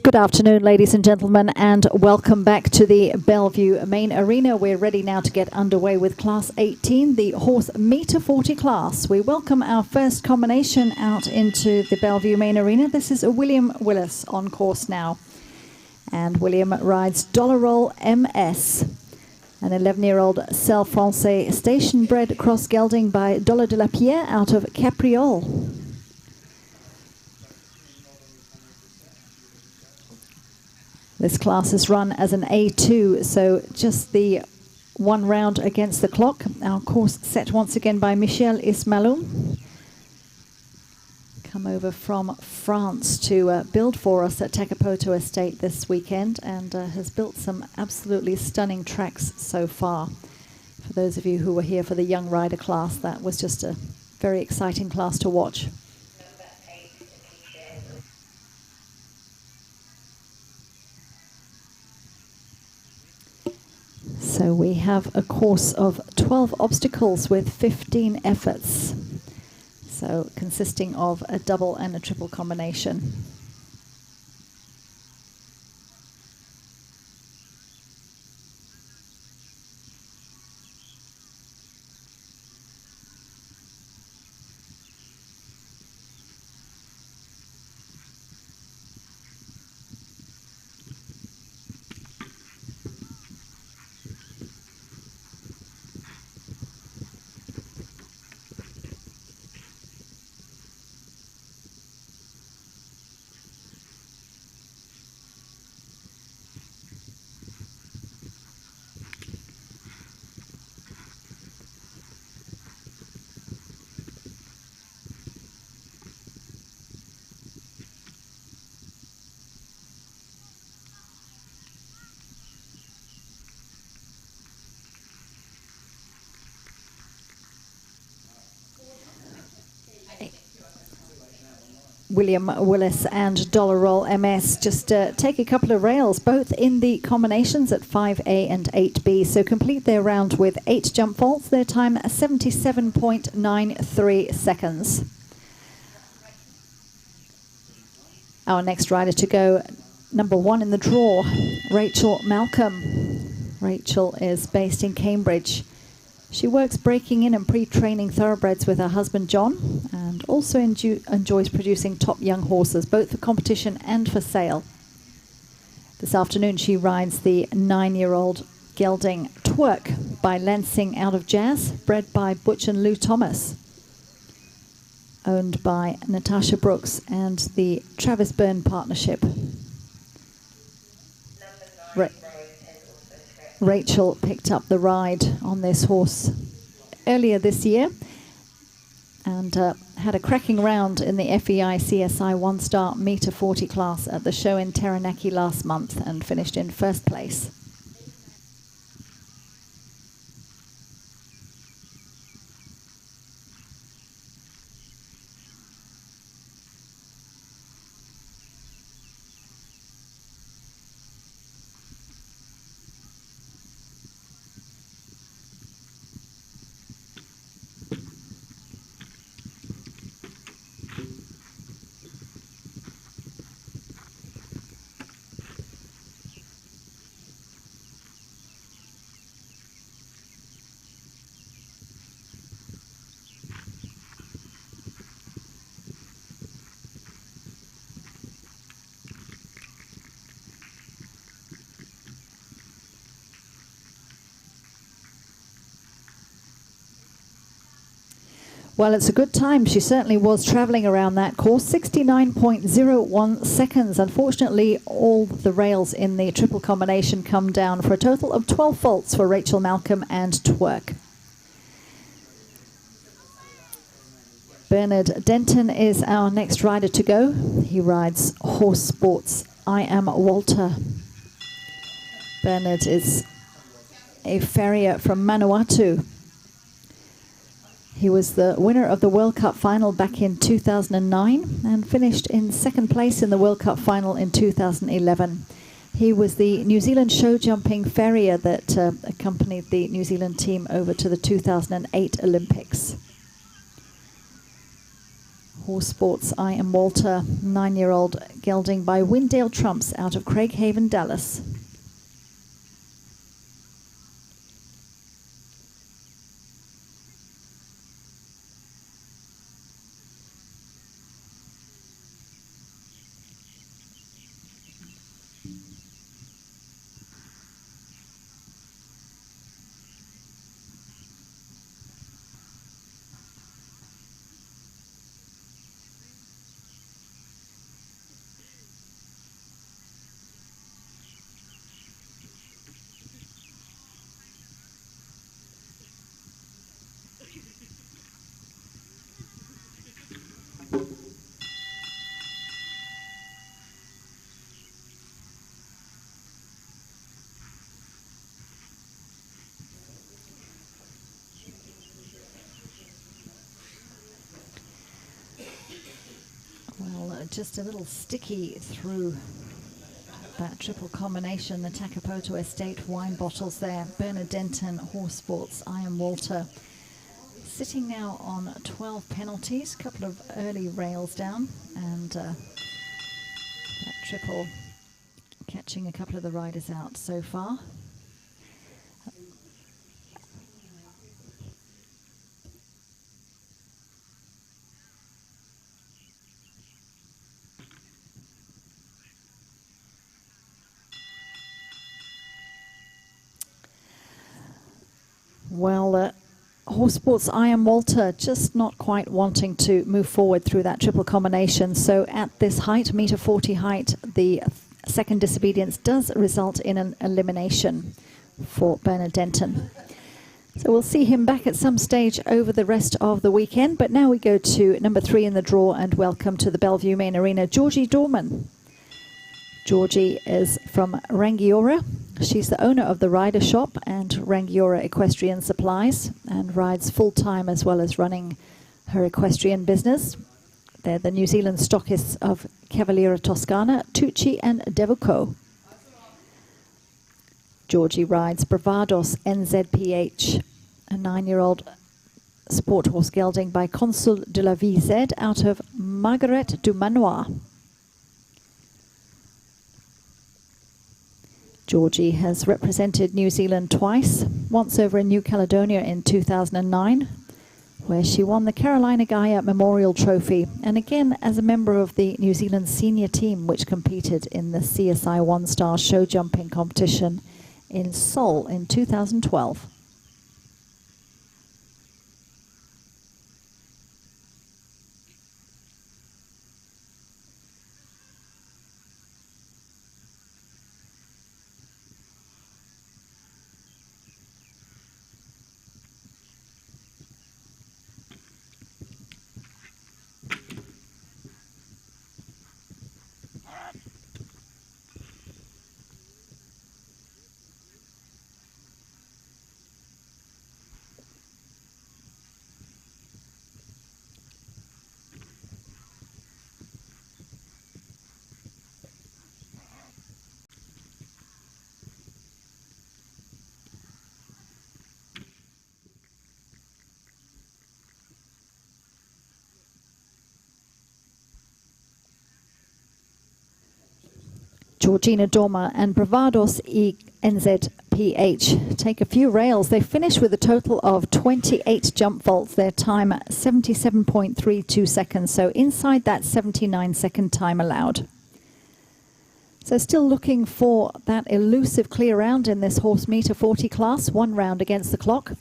Good afternoon, ladies and gentlemen, and welcome back to the Bellevue main arena. We're ready now to get underway with Class 18, the horse meter 40 class. We welcome our first combination out into the Bellevue main arena. This is a William Willis on course now. And William rides Dollar Roll MS, an 11-year-old Celle Francais station-bred cross-gelding by Dollar de la Pierre out of Capriole. This class is run as an A2, so just the one round against the clock. Our course set once again by Michel Ismaloum. Come over from France to build for us at Takapoto Estate this weekend, and has built some absolutely stunning tracks so far. For those of you who were here for the young rider class, that was just a very exciting class to watch. So we have a course of 12 obstacles with 15 efforts. So consisting of a double and a triple combination. William Willis and Dollar Roll MS just take a couple of rails, both in the combinations at 5A and 8B. So complete their round with 8 jump faults. Their time 77.93 seconds. Our next rider to go, number 1 in the draw, Rachel Malcolm. Rachel is based in Cambridge. She works breaking in and pre-training thoroughbreds with her husband John, and also enjoys producing top young horses, both for competition and for sale. This afternoon she rides the 9-year-old gelding Twerk by Lansing out of Jazz, bred by Butch and Lou Thomas, owned by Natasha Brooks and the Travis Byrne partnership. Rachel picked up the ride on this horse earlier this year and had a cracking round in the FEI CSI 1-star meter 40 class at the show in Taranaki last month and finished in first place. Well, it's a good time. She certainly was traveling around that course. 69.01 seconds. Unfortunately, all the rails in the triple combination come down for a total of 12 faults for Rachel Malcolm and Twerk. Bernhard Denton is our next rider to go. He rides Horse Sports I Am Walter. Bernhard is a farrier from Manawatu. He was the winner of the World Cup final back in 2009 and finished in second place in the World Cup final in 2011. He was the New Zealand show jumping farrier that accompanied the New Zealand team over to the 2008 Olympics. Horse Sports, I Am Walter, 9-year-old gelding by Windale Trumps out of Craighaven, Dallas. Just a little sticky through that triple combination. The Takapoto Estate wine bottles there. Bernhard, Denton, Horse Sports, I Am Walter. Sitting now on 12 penalties. A couple of early rails down. And that triple catching a couple of the riders out so far. Well, Horse Sports, I Am Walter, just not quite wanting to move forward through that triple combination. So at this height, meter 40 height, the second disobedience does result in an elimination for Bernhard Denton. So we'll see him back at some stage over the rest of the weekend. But now we go to number 3 in the draw and welcome to the Bellevue Main Arena, Georgie Dorman. Georgie is from Rangiora. She's the owner of the Rider Shop and Rangiora Equestrian Supplies and rides full-time as well as running her equestrian business. They're the New Zealand stockists of Cavaliera Toscana, Tucci and Devuco. Georgie rides Bravados NZPH, a 9-year-old sport horse gelding by Consul de la VZ out of Margaret du Manoir. Georgie has represented New Zealand twice, once over in New Caledonia in 2009, where she won the Carolina Gaia Memorial Trophy, and again as a member of the New Zealand senior team, which competed in the CSI One-Star show jumping competition in Seoul in 2012. Georgina Dorma and Bravados NZPH take a few rails. They finish with a total of 28 jump vaults. Their time 77.32 seconds, so inside that 79-second time allowed. So still looking for that elusive clear round in this horse meter 40 class, 1 round against the clock.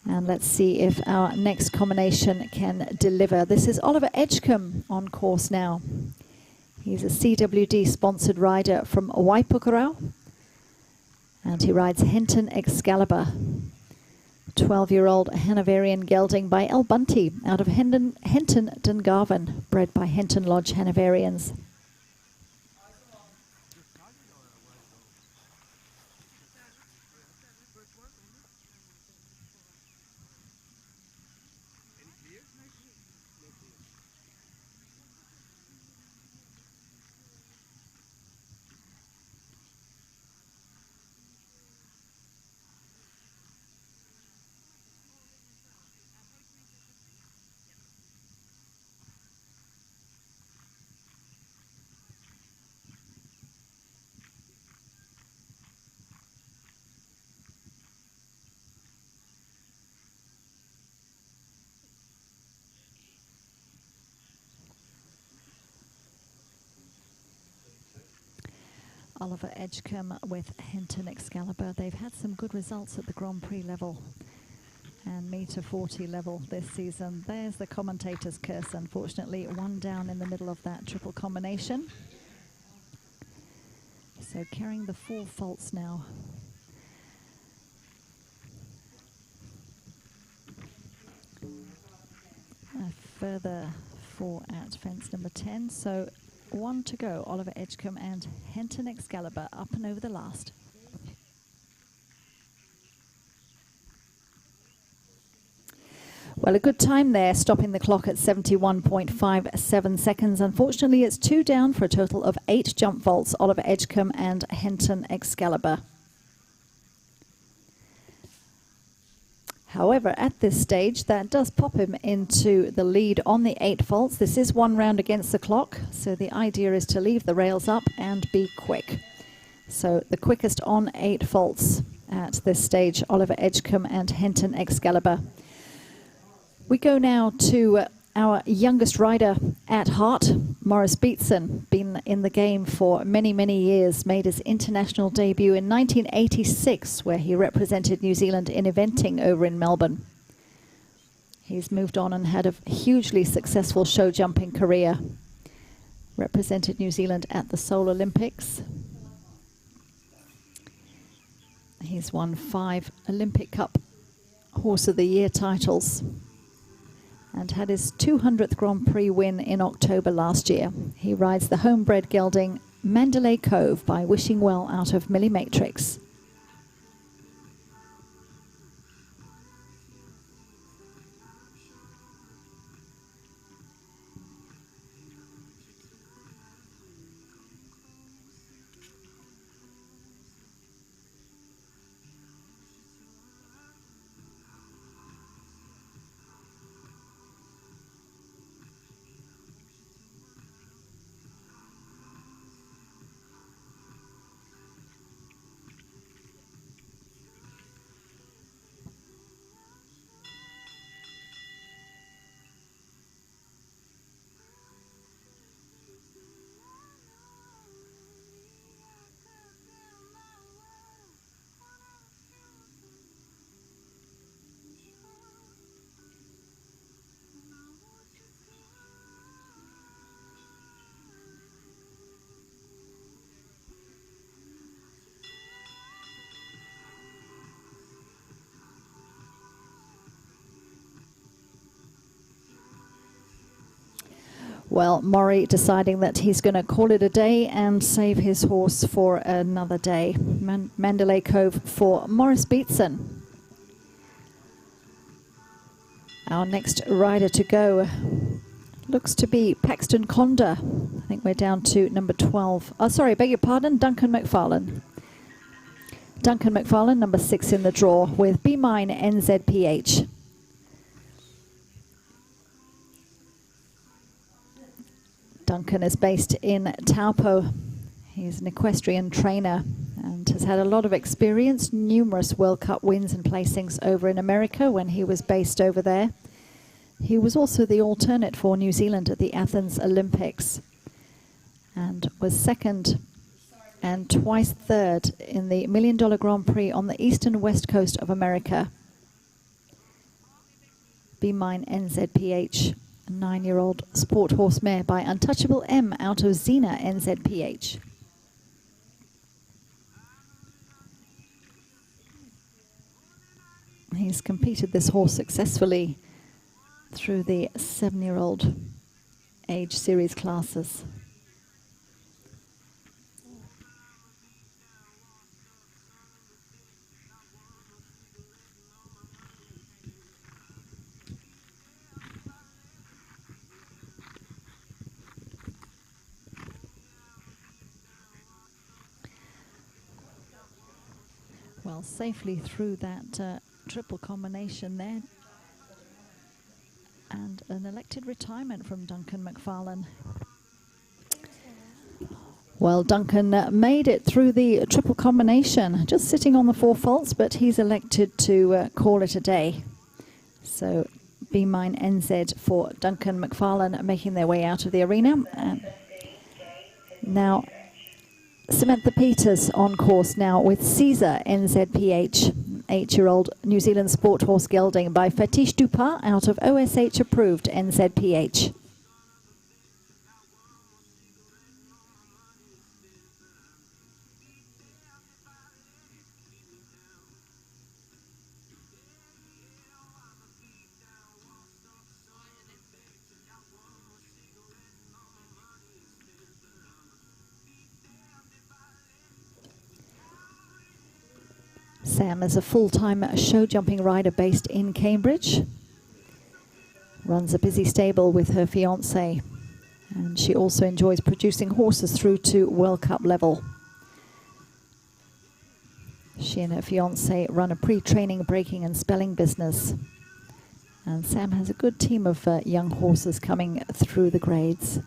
And let's see if our next combination can deliver. This is Oliver Edgecomb on course now. He's a CWD-sponsored rider from Waipukurau, and he rides Henton Excalibur, 12-year-old Hanoverian gelding by El Bunty out of Henton Dungarvan, bred by Henton Lodge Hanoverians. Oliver Edgecomb with Henton Excalibur. They've had some good results at the Grand Prix level and meter 40 level this season. There's the commentator's curse, unfortunately. One down in the middle of that triple combination. So carrying the 4 faults now. A further 4 at fence number 10. So 1 to go. Oliver Edgecomb and Henton Excalibur up and over the last. Well, a good time there, stopping the clock at 71.57 seconds. Unfortunately, it's 2 down for a total of 8 jump vaults, Oliver Edgecomb and Henton Excalibur. However, at this stage, that does pop him into the lead on the 8 faults. This is 1 round against the clock, so the idea is to leave the rails up and be quick. So the quickest on 8 faults at this stage, Oliver Edgecomb and Henton Excalibur. We go now to our youngest rider at heart, Maurice Beatson. Been in the game for many, many years. Made his international debut in 1986, where he represented New Zealand in eventing over in Melbourne. He's moved on and had a hugely successful show jumping career. Represented New Zealand at the Seoul Olympics. He's won 5 Olympic Cup Horse of the Year titles and had his 200th Grand Prix win in October last year. He rides the homebred gelding Mandalay Cove by Wishing Well out of Millimatrix. Well, Maury deciding that he's going to call it a day and save his horse for another day. Mandalay Cove for Maurice Beatson. Our next rider to go looks to be Paxton Conda. I think we're down to number 12. Oh, sorry, beg your pardon, Duncan McFarland. Duncan McFarland, number 6 in the draw with Be Mine NZPH. Duncan is based in Taupo. He's an equestrian trainer and has had a lot of experience, numerous World Cup wins and placings over in America when he was based over there. He was also the alternate for New Zealand at the Athens Olympics and was 2nd and twice 3rd in the $1 Million Grand Prix on the east and west coast of America. Be Mine NZPH. 9-year-old sport horse mare by Untouchable M out of Xena NZPH. He's competed this horse successfully through the 7-year-old age series classes. Well, safely through that triple combination there. And an elected retirement from Duncan McFarland. Well, Duncan made it through the triple combination, just sitting on the 4 faults, but he's elected to call it a day. So Be Mine NZ for Duncan McFarland making their way out of the arena. And now Samantha Peters on course now with Caesar NZPH, 8-year-old New Zealand sport horse gelding by Fatish Dupin out of OSH approved NZPH. Sam is a full-time show jumping rider based in Cambridge. Runs a busy stable with her fiancé, and she also enjoys producing horses through to World Cup level. She and her fiancé run a pre-training, breaking and spelling business. And Sam has a good team of young horses coming through the grades.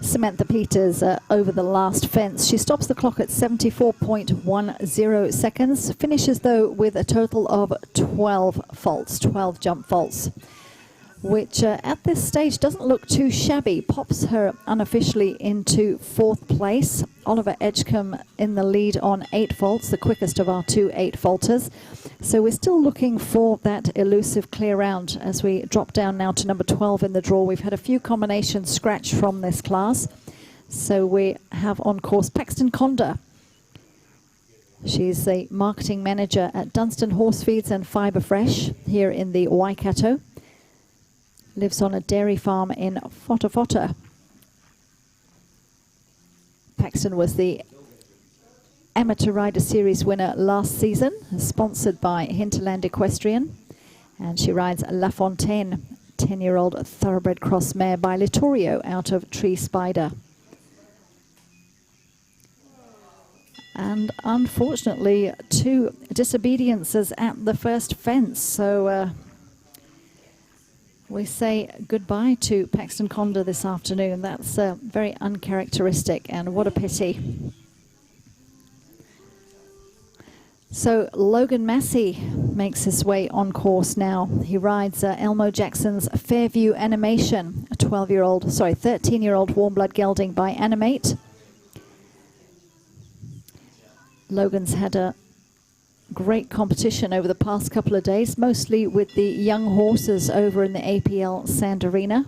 Samantha Peters over the last fence. She stops the clock at 74.10 seconds. Finishes though with a total of 12 faults, 12 jump faults, which at this stage doesn't look too shabby. Pops her unofficially into 4th place. Oliver Edgecomb in the lead on 8 faults, the quickest of our 2 8-faulters. So we're still looking for that elusive clear round as we drop down now to number 12 in the draw. We've had a few combinations scratched from this class. So we have on course Paxton Conda. She's the marketing manager at Dunstan Horse Feeds and Fibre Fresh here in the Waikato. Lives on a dairy farm in Whotawhata. Paxton was the Amateur Rider Series winner last season, sponsored by Hinterland Equestrian. And she rides La Fontaine, 10-year-old thoroughbred cross mare by Littorio out of Tree Spider. And unfortunately, 2 disobediences at the first fence. So we say goodbye to Paxton Conda this afternoon. That's very uncharacteristic, and what a pity. So Logan Massey makes his way on course now. He rides Elmo Jackson's Fairview Animation, a 13-year-old warm blood gelding by Animate. Logan's had a great competition over the past couple of days, mostly with the young horses over in the APL Sand Arena.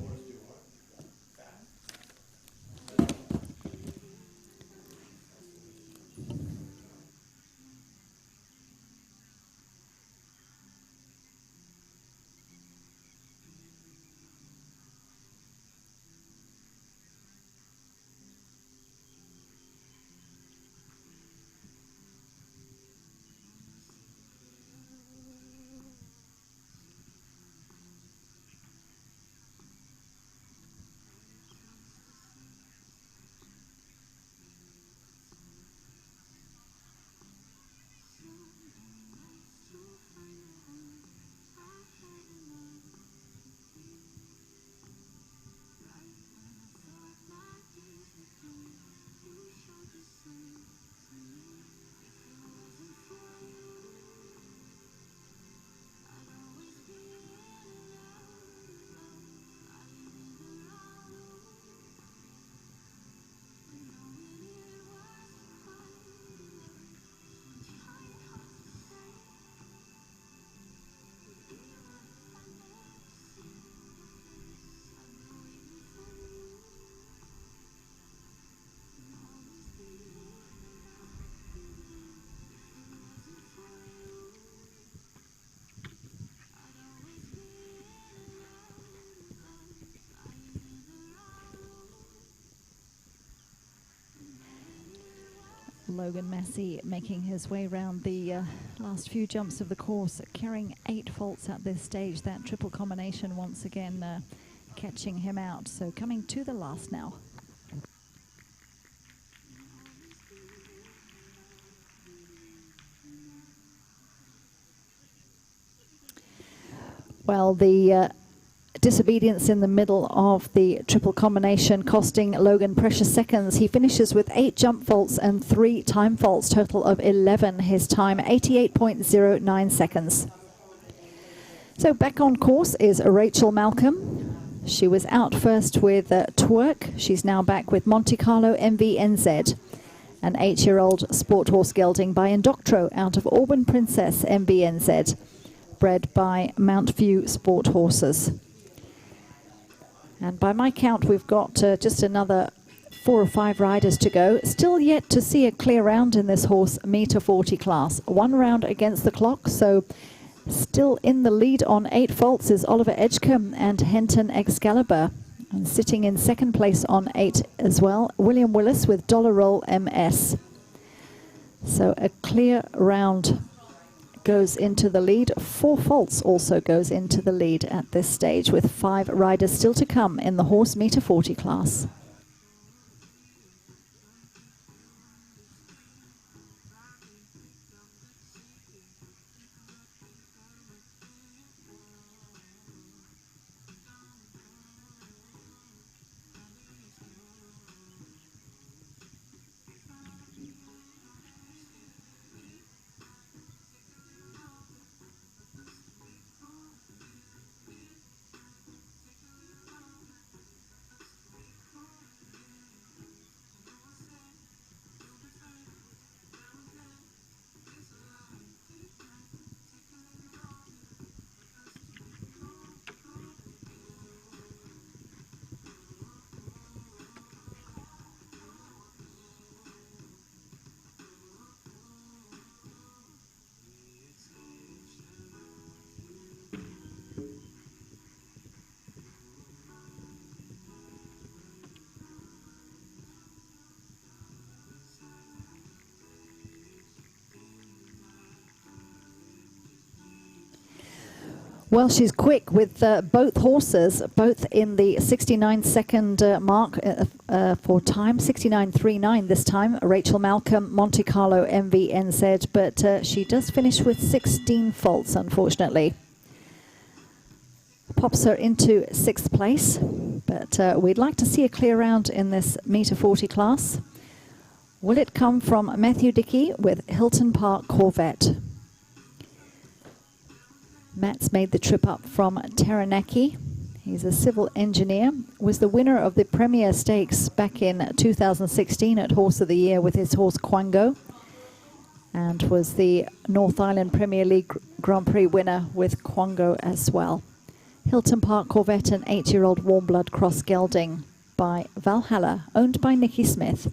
Logan Massey making his way around the last few jumps of the course, carrying 8 faults at this stage. That triple combination once again catching him out. So coming to the last now. Well, the disobedience in the middle of the triple combination costing Logan precious seconds. He finishes with 8 jump faults and 3 time faults, total of 11. His time 88.09 seconds. So back on course is Rachel Malcolm. She was out first with Twerk. She's now back with Monte Carlo MVNZ, an 8-year-old sport horse gelding by Indoctro out of Auburn Princess MVNZ, bred by Mount View Sport Horses. And by my count, we've got just another 4 or 5 riders to go. Still yet to see a clear round in this horse meter 40 class. 1 round against the clock, so still in the lead on 8 faults is Oliver Edgecomb and Henton Excalibur. And sitting in second place on 8 as well, William Willis with Dollar Roll MS. So a clear round goes into the lead. 4 faults also goes into the lead at this stage, with 5 riders still to come in the horse meter 40 class. Well, she's quick with both horses, both in the 69-second mark for time, 69.39 this time. Rachel Malcolm, Monte Carlo MVNZ, but she does finish with 16 faults, unfortunately. Pops her into 6th place, but we'd like to see a clear round in this meter 40 class. Will it come from Matthew Dickey with Hilton Park Corvette? Matt's made the trip up from Taranaki. He's a civil engineer, was the winner of the Premier Stakes back in 2016 at Horse of the Year with his horse Quango, and was the North Island Premier League Grand Prix winner with Quango as well. Hilton Park Corvette, an 8-year-old warm blood cross gelding by Valhalla, owned by Nicky Smith.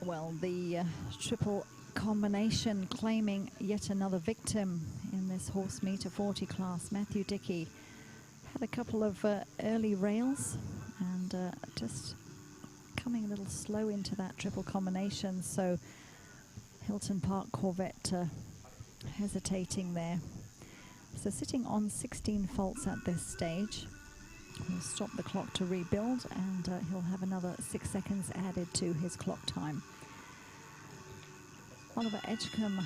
Well, the triple combination claiming yet another victim in this horse meter 40 class. Matthew Dickey had a couple of early rails and just coming a little slow into that triple combination. So Hilton Park Corvette hesitating there. So sitting on 16 faults at this stage. He'll stop the clock to rebuild, and he'll have another 6 seconds added to his clock time. Oliver Edgecomb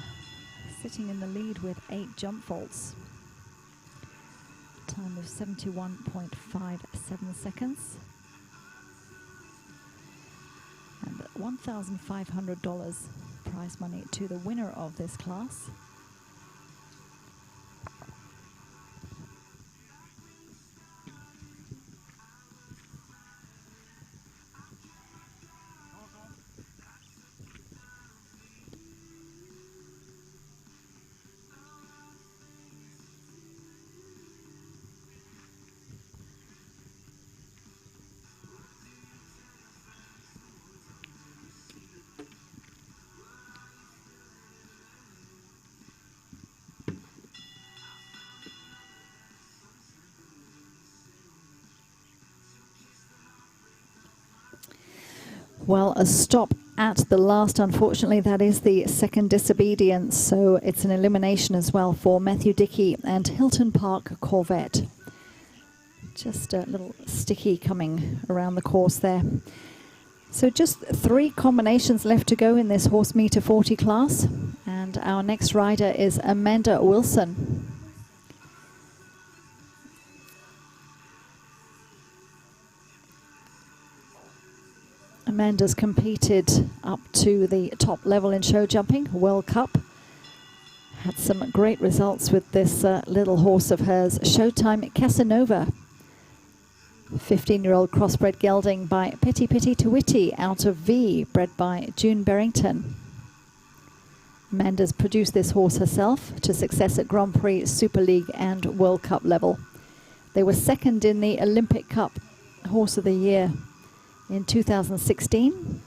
sitting in the lead with 8 jump faults. Time of 71.57 seconds. And $1,500 prize money to the winner of this class. Well, a stop at the last. Unfortunately, that is the second disobedience, so it's an elimination as well for Matthew Dickey and Hilton Park Corvette. Just a little sticky coming around the course there. So just 3 combinations left to go in this horse meter 40 class, and our next rider is Amanda Wilson. Amanda's competed up to the top level in show jumping, World Cup. Had some great results with this little horse of hers, Showtime Casanova. 15-year-old crossbred gelding by Petty Petty to Witty out of V, bred by June Berrington. Amanda's produced this horse herself to success at Grand Prix, Super League and World Cup level. They were second in the Olympic Cup Horse of the Year in 2016.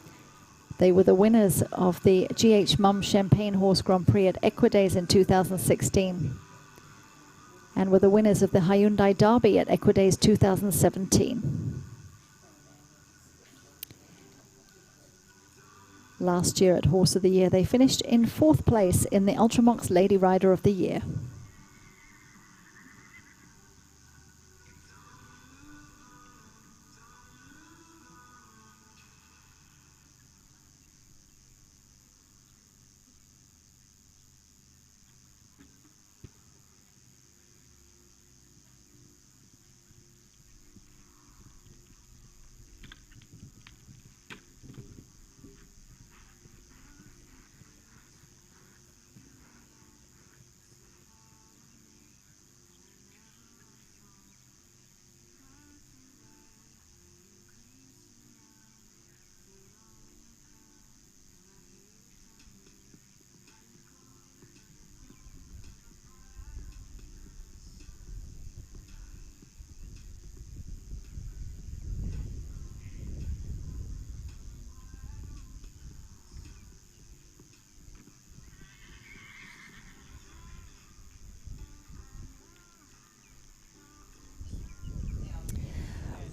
They were the winners of the GH Mum Champagne Horse Grand Prix at Equidays in 2016 and were the winners of the Hyundai Derby at Equidays 2017. Last year at Horse of the Year, they finished in 4th place in the Ultramox Lady Rider of the Year.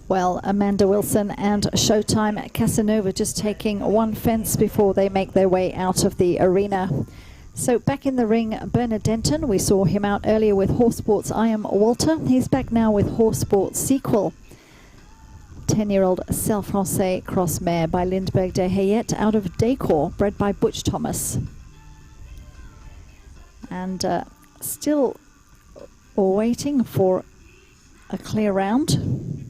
Well, Amanda Wilson and Showtime Casanova just taking 1 fence before they make their way out of the arena. So back in the ring, Bernhard Denton. We saw him out earlier with Horse Sports I Am Walter. He's back now with Horse Sports Sequel. 10-year-old Celle Francais cross mare by Lindbergh de Hayette out of Dacor, bred by Butch Thomas. And still waiting for a clear round.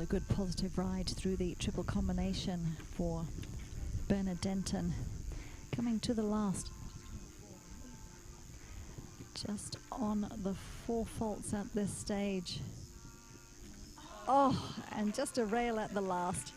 a good positive ride through the triple combination for Bernhard Denton. Coming to the last. Just on the 4 faults at this stage. Oh, and just a rail at the last.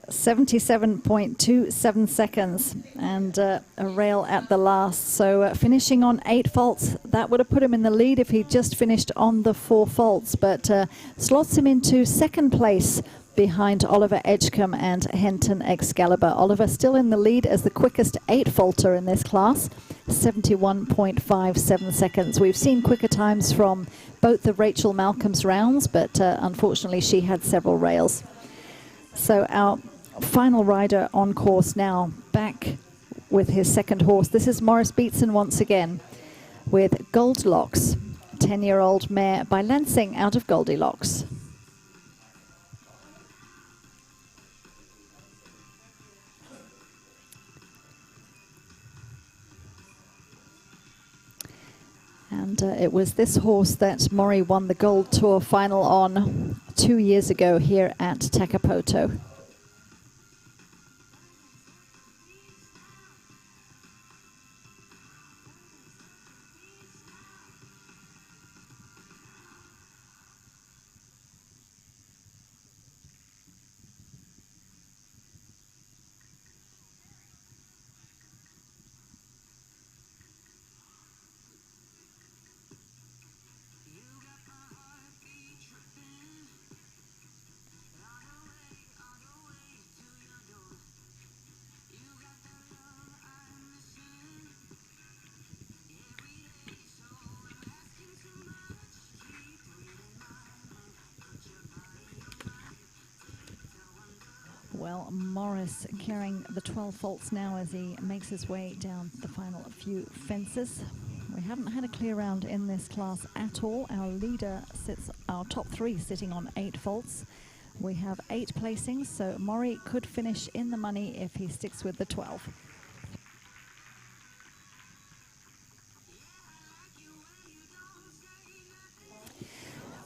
77.27 seconds and a rail at the last. So finishing on 8 faults, that would have put him in the lead if he just finished on the 4 faults, but slots him into second place behind Oliver Edgecomb and Henton Excalibur. Oliver still in the lead as the quickest 8 faulter in this class, 71.57 seconds. We've seen quicker times from both of Rachel Malcolm's rounds, but unfortunately she had several rails. So our final rider on course now, back with his second horse. This is Maurice Beatson once again with Goldilocks, 10-year-old mare by Lansing out of Goldilocks. And it was this horse that Maury won the Gold Tour final on 2 years ago here at Takapoto. Well, Morris carrying the 12 faults now as he makes his way down the final few fences. We haven't had a clear round in this class at all. Our leader sits, our top 3 sitting on 8 faults. We have 8 placings, so Maury could finish in the money if he sticks with the 12.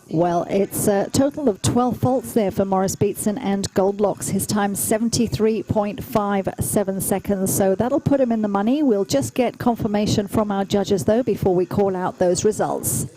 Well, it's a total of 12 faults there for Maurice Beatson and Goldilocks. His time 73.57 seconds, so that'll put him in the money. We'll just get confirmation from our judges, though, before we call out those results.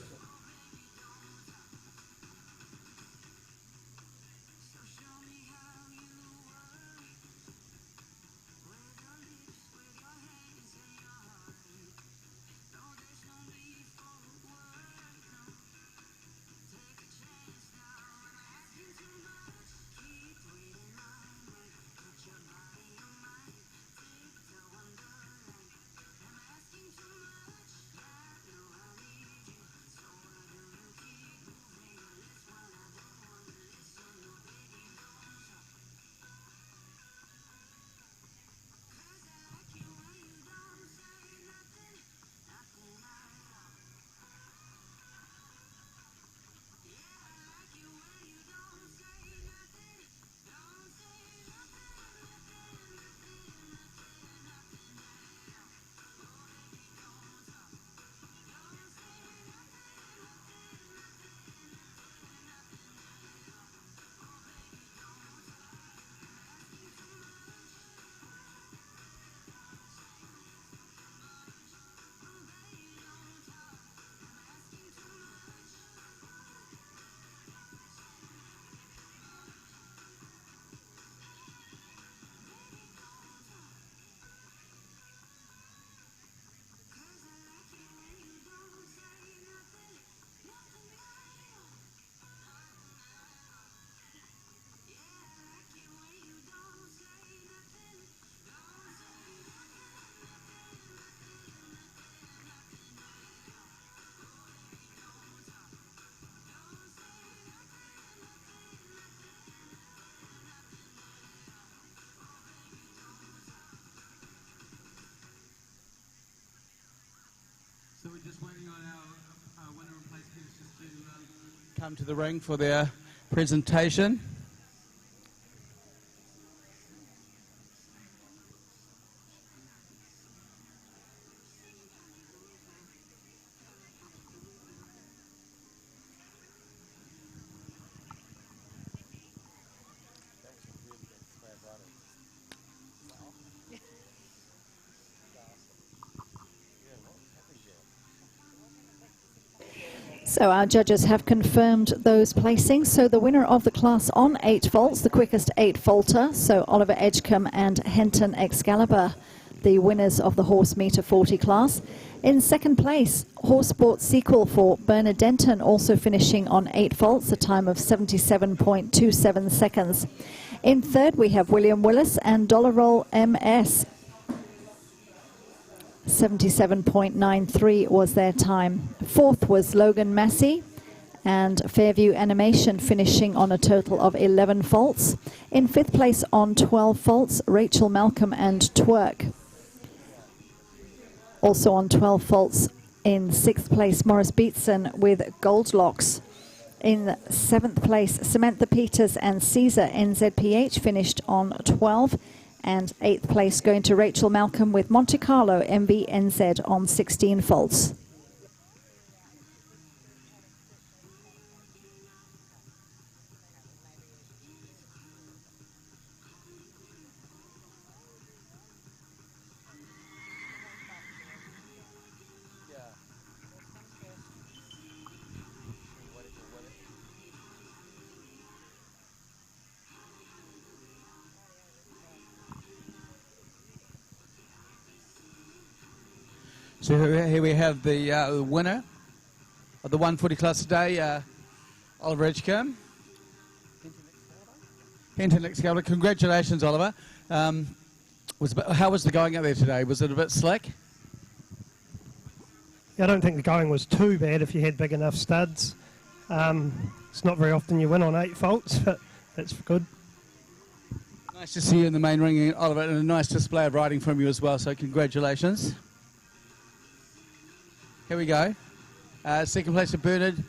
So we're just waiting on our winner and place finishers to come to the ring for their presentation. So our judges have confirmed those placings. So the winner of the class on 8 faults, the quickest 8 faulter, so Oliver Edgecomb and Denton Excalibur, the winners of the horse meter 40 class. In second place, horse sport sequel for Bernhard Denton, also finishing on 8 faults, a time of 77.27 seconds. In third, we have William Willis and Dollar Roll MS. 77.93 was their time. Fourth was Logan Massey and Fairview Animation, finishing on a total of 11 faults. In fifth place on 12 faults, Rachel Malcolm and Twerk. Also on 12 faults in sixth place, Morris Beatson with Gold Locks. In seventh place, Samantha Peters and Caesar NZPH finished on 12. And eighth place going to Rachel Malcolm with Monte Carlo MVNZ on 16 faults. So here we have the winner of the 140 class today, Oliver Edgecomb. Denton Excalibur. Congratulations, Oliver. How was the going out there today? Was it a bit slick? Yeah, I don't think the going was too bad if you had big enough studs. It's not very often you win on 8 faults, but that's good. Nice to see you in the main ring, Oliver, and a nice display of riding from you as well, so congratulations. Here we go. Second place to Bernhard.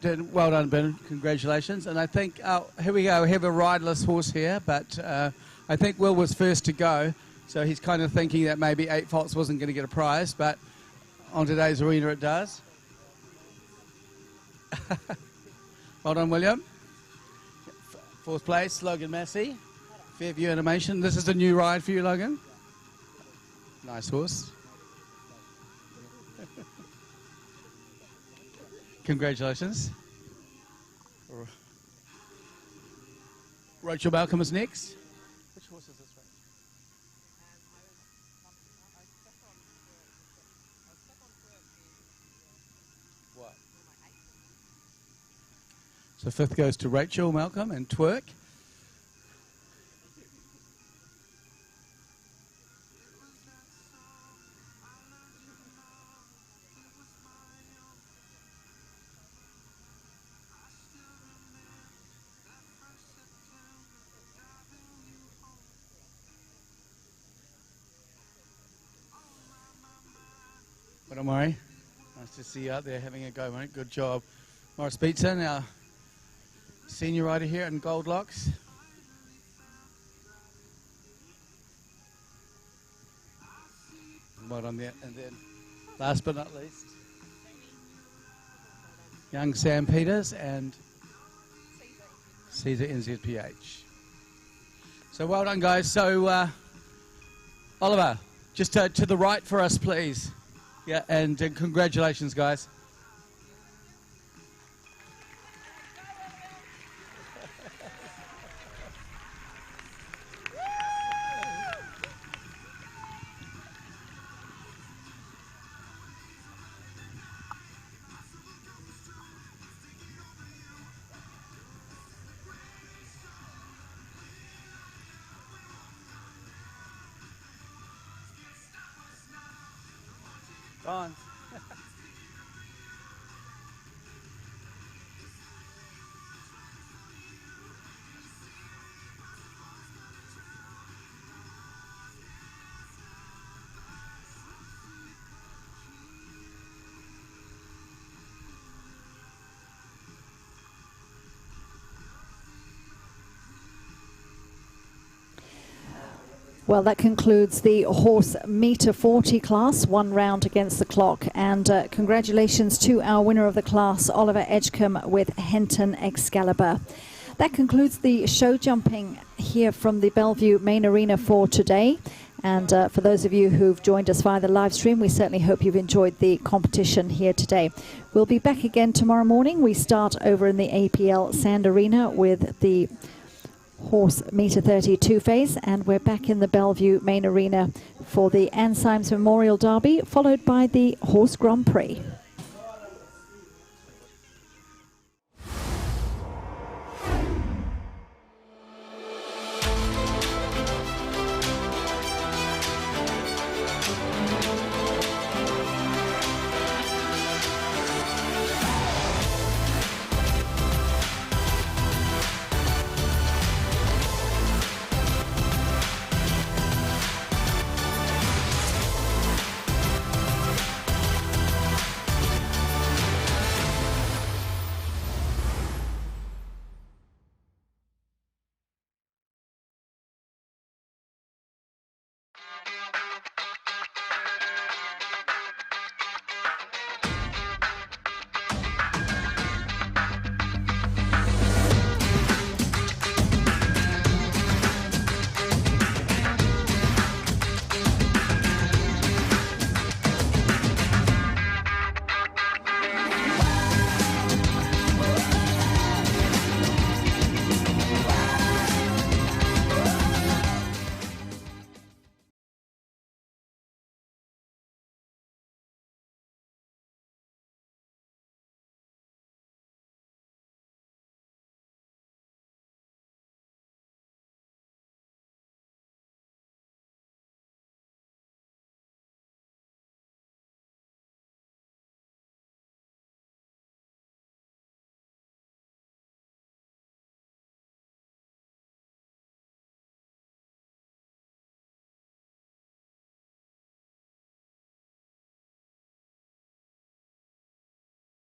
Well done, Bernhard. Congratulations. And I think, here we go. We have a riderless horse here, but I think Will was first to go. So he's kind of thinking that maybe 8 faults wasn't going to get a prize, but on today's arena it does. Well done, William. Fourth place, Logan Massey. Fairview Animation. This is a new ride for you, Logan. Nice horse. Congratulations. Rachel Malcolm is next. Which horse is this one? What? So fifth goes to Rachel Malcolm and Twerk. Well done, Murray. Nice to see you out there having a go, mate. Good job. Morris Beatson, our senior rider here in Gold Locks. Well done there. And then, last but not least, young Sam Peters and Caesar NZPH. So well done, guys. So, Oliver, just to the right for us, please. Yeah, and congratulations, guys. On. Well, that concludes the horse meter 40 class, 1 round against the clock. And congratulations to our winner of the class, Oliver Edgecomb with Denton Excalibur. That concludes the show jumping here from the Bellevue main arena for today. And for those of you who've joined us via the live stream, we certainly hope you've enjoyed the competition here today. We'll be back again tomorrow morning. We start over in the APL Sand Arena with the horse meter 32 phase, and we're back in the Bellevue main arena for the Anne Symes Memorial Derby, followed by the Horse Grand Prix.